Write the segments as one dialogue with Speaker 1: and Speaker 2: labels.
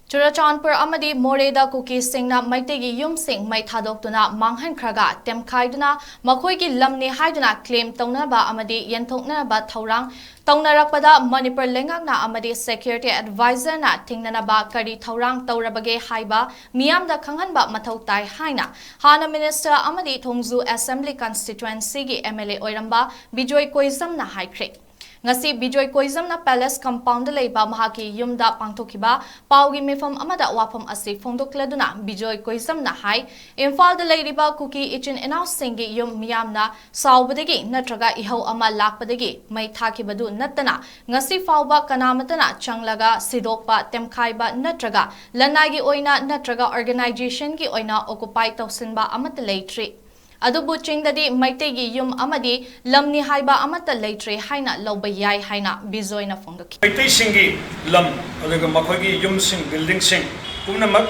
Speaker 1: Churachandpur amadi Moreda Kuki Singna Maitegi Yum Sing Mai Thadokduna Manghan Khraga Temkhaiduna Makhoigi Lamni Haiduna claim Tongnaba amadi Yentoknaba Thaurang Tongnarakpada Manipur Lengakna amadi Security Advisor na Tingnanaba Kari Thaurang Taurabage Haiba Miyamda Khanghanba Mathau Tai Haina Hana Minister amadi Thongzu Assembly Constituency gi MLA Oiramba Bijoy Koizam na Haikre Ngasi Bijoy Koizam na Palace Compound leiba mahaki yumda pangthokiba paugi mifam amada wafam asi phongdokladuna Bijoy Koizam na hai Imphal da leiriba kuki ichin announcing yum miyamna saubadagi natraga ihau ama lakpadagi mai thakibadu nattana ngasi fauba kanamatana changlaga sidokpa temkhaiba natraga lanagi oina natraga organization gi oina occupy tawsinba amata leitri Adubu chingdadi Maitegi Yum Amadi Lamni Haiba Amata Leitre Haina Lobayai Haina Bizoina Fondoki.
Speaker 2: Maitei Singi Lam Aduga Makogi Yum Sing Building Sing Punamak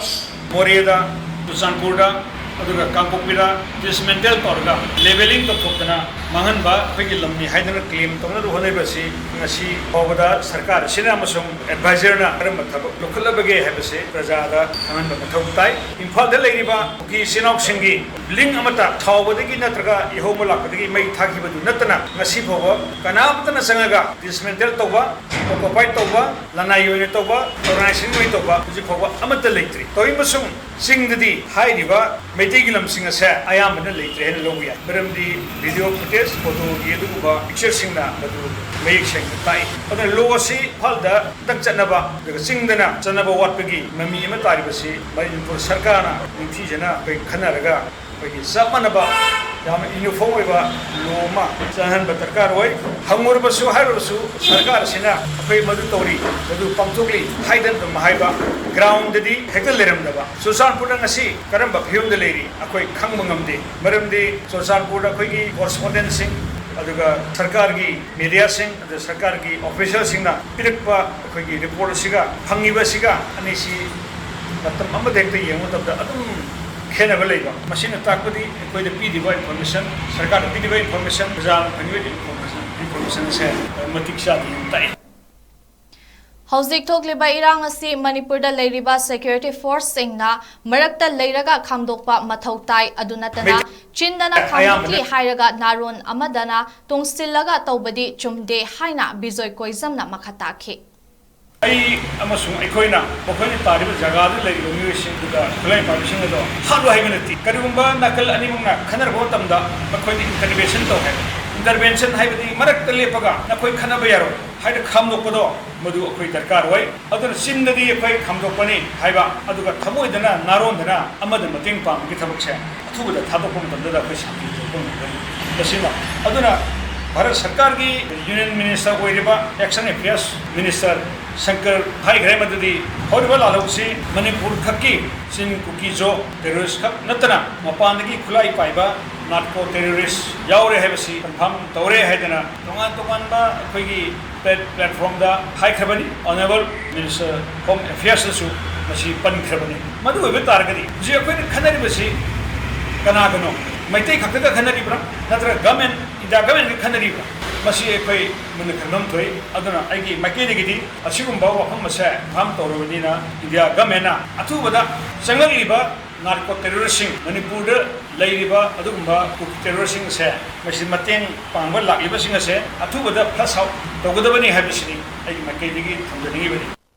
Speaker 2: Moreda Churachandpurda Aduga Kangpokpida dismantle Torga leveling to Tokana Mahanba Pegi Lamni Haidana claim Tona Honebasi Nasi Ovada Sarkar Sinamasum Advisor na Ramatab Lokalabage Habase Prajada Kananda Matautai Imphal the Ladiba Ki Sinok Singi Ling Amata Tawadi Natraga Ihomolakadi May Takibadu Natana Nasipova Kanapatana Sangaga dismantle Toba Occupy Toba Lanayo Toba Organizing Toba Jipova Amata Latri Toimasum Sing the High Diva Metigilam Singasa I am in the late and Logia Beram the video footage photo Yeduba picture singna Madu make Shang Tai but the lower sea Palda Tanjanaba the Singdana Janaba Watpegi Mami Mataribasi Manipur Sarkana Nitijana by Kanaraga by Samanaba Yam uniform Loma Sahan Batarkarway Hamurbasu Harasu Sarkar Sina Pay Madutori Madu Pamtukli Haidan to Mahaiba ground the Hekaleram Daba Churachandpurangasi Karamba Hyum the lady Akoi Kangmangamdi Maramdi Churachandpura Kogi correspondencing Aduga Sarkargi media sing the Sarkargi official singna Pirikpa Kogi reporter Siga Hangiba Siga Anisi Natam Amadek the Yamutab Adum Kenavaleva machine attack with the PDY information Sarkar PDY information information said Matiksha Tai
Speaker 1: Hauzik Togliba Irang asi Manipurda Leiriba Security Force Singna Marakta Leiraga Khamdokpa Mathautai Adunatana Chindana Khamdokli Hairaga Naron Amadana Tungstillaga Taubadi Chumde Haina Bijoy Koizam na Makhataki
Speaker 2: I am a soon a coina, Pokoni Tari Jagad, like the music to the Kulai Parishing. How do I even think? Karumba, Nakal Animuna, Kanarbotamda, Makoni intervention to have. Intervention have the Marakalepaga, Nakoi Kanabayaro, had a Kamdopodo, Madu Koitarkarway, other Sindadi, Kamdopani, Haiba, Aduka Tamoidana, Narondana, Amada Mating Pam, Gitabucha, two the Tabopum, the Question, the Sina, Aduna. Bharat Sarkar ki Union Minister Oiriba Action Affairs Minister Shankar Thai Gramadadi Horrible Alausi Manipur Khaki Sin Kukizo terrorist kap natana Mapandagi Kulai Paiba Narco terrorist Yaure Havasi confirm Taure Haidana Tongan ba Kogi platform da High Krabani Honorable Minister Home Affairs Su Masi Pan Krabani Madu Vitargadi Jiakwin Kanaribasi Kanagano Maitei Kaka Kanaribra Natra government the government Kanariba Masi Equi Munakanum Toy Aduna Agi Makedi Ashigumba Hamasa Ham Torovina India Gamena Atubada Sangariba Narco terrorism Manipur Lairiba Adumba terrorism se Masi Mateng Panga Laki Basing se Atubada plus how Togodabani Habisini Agi Makedi from the